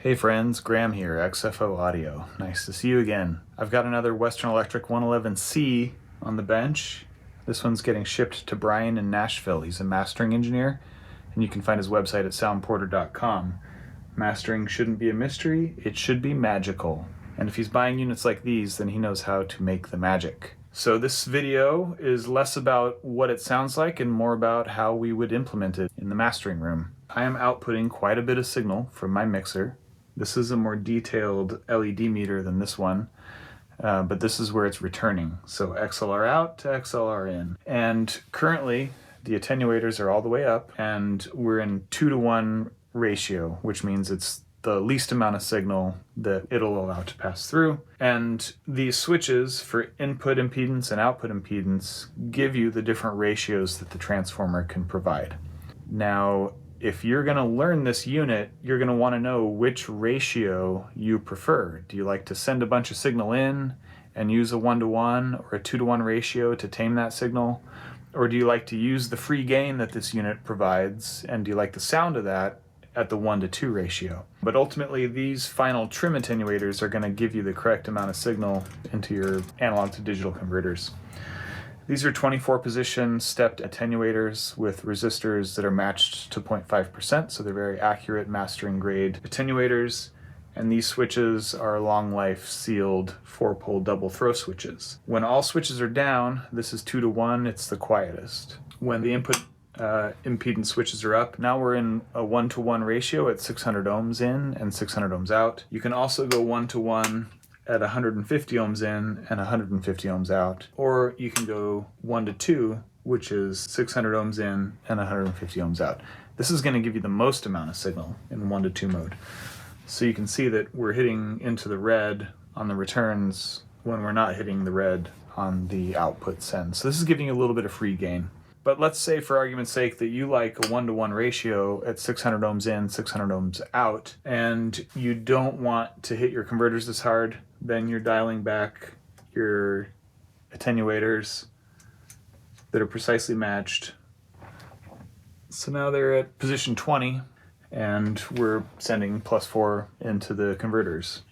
Hey friends, Graham here, XFO Audio. Nice to see you again. I've got another Western Electric 111C on the bench. This one's getting shipped to Brian in Nashville. He's a mastering engineer, and you can find his website at soundporter.com. Mastering shouldn't be a mystery, it should be magical. And if he's buying units like these, then he knows how to make the magic. So this video is less about what it sounds like and more about how we would implement it in the mastering room. I am outputting quite a bit of signal from my mixer. This is a more detailed LED meter than this one, but this is where it's returning. So XLR out to XLR in. And currently, the attenuators are all the way up, and we're in 2-to-1 ratio, which means it's the least amount of signal that it'll allow to pass through. And these switches for input impedance and output impedance give you the different ratios that the transformer can provide. Now, if you're going to learn this unit, you're going to want to know which ratio you prefer. Do you like to send a bunch of signal in and use a 1-to-1 or a 2-to-1 ratio to tame that signal? Or do you like to use the free gain that this unit provides, and do you like the sound of that at the 1-to-2 ratio? But ultimately, these final trim attenuators are going to give you the correct amount of signal into your analog to digital converters. These are 24-position stepped attenuators with resistors that are matched to 0.5%, so they're very accurate mastering grade attenuators. And these switches are long life sealed 4-pole double throw switches. When all switches are down, this is 2-to-1, it's the quietest. When the input impedance switches are up, now we're in a 1-to-1 ratio at 600 ohms in and 600 ohms out. You can also go 1-to-1 at 150 ohms in and 150 ohms out, or you can go 1-to-2, which is 600 ohms in and 150 ohms out. This is going to give you the most amount of signal in 1-to-2 mode. So you can see that we're hitting into the red on the returns when we're not hitting the red on the output send. So this is giving you a little bit of free gain. But let's say, for argument's sake, that you like a 1-to-1 ratio at 600 ohms in, 600 ohms out, and you don't want to hit your converters as hard. Then you're dialing back your attenuators that are precisely matched. So now they're at position 20, and we're sending +4 into the converters.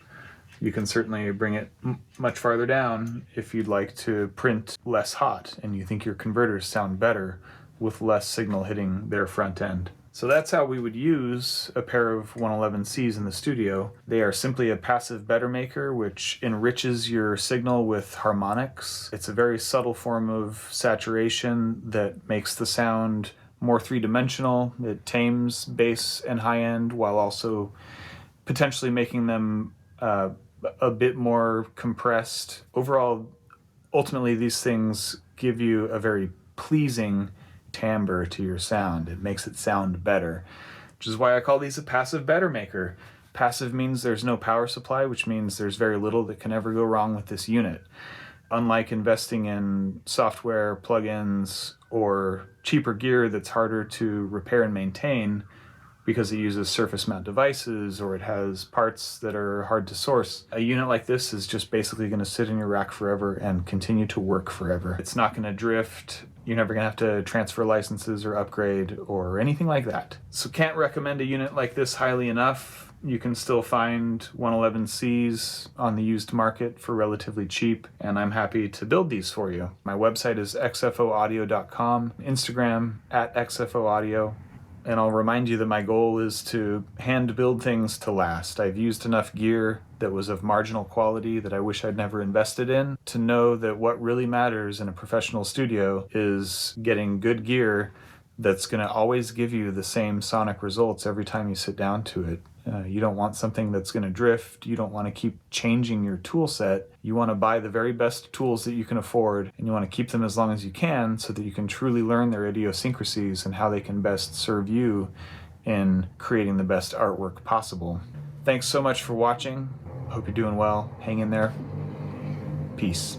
You can certainly bring it much farther down if you'd like to print less hot and you think your converters sound better with less signal hitting their front end. So that's how we would use a pair of 111Cs in the studio. They are simply a passive better maker, which enriches your signal with harmonics. It's a very subtle form of saturation that makes the sound more three-dimensional. It tames bass and high end while also potentially making them a bit more compressed. Overall, ultimately, these things give you a very pleasing timbre to your sound. It makes it sound better, which is why I call these a passive better maker. Passive means there's no power supply, which means there's very little that can ever go wrong with this unit. Unlike investing in software, plugins, or cheaper gear that's harder to repair and maintain, because it uses surface mount devices or it has parts that are hard to source. A unit like this is just basically going to sit in your rack forever and continue to work forever. It's not going to drift. You're never going to have to transfer licenses or upgrade or anything like that. So can't recommend a unit like this highly enough. You can still find 111Cs on the used market for relatively cheap, and I'm happy to build these for you. My website is xfoaudio.com, Instagram @xfoaudio. And I'll remind you that my goal is to hand build things to last. I've used enough gear that was of marginal quality that I wish I'd never invested in to know that what really matters in a professional studio is getting good gear that's going to always give you the same sonic results every time you sit down to it. You don't want something that's going to drift. You don't want to keep changing your tool set. You want to buy the very best tools that you can afford, and you want to keep them as long as you can so that you can truly learn their idiosyncrasies and how they can best serve you in creating the best artwork possible. Thanks so much for watching. Hope you're doing well. Hang in there. Peace.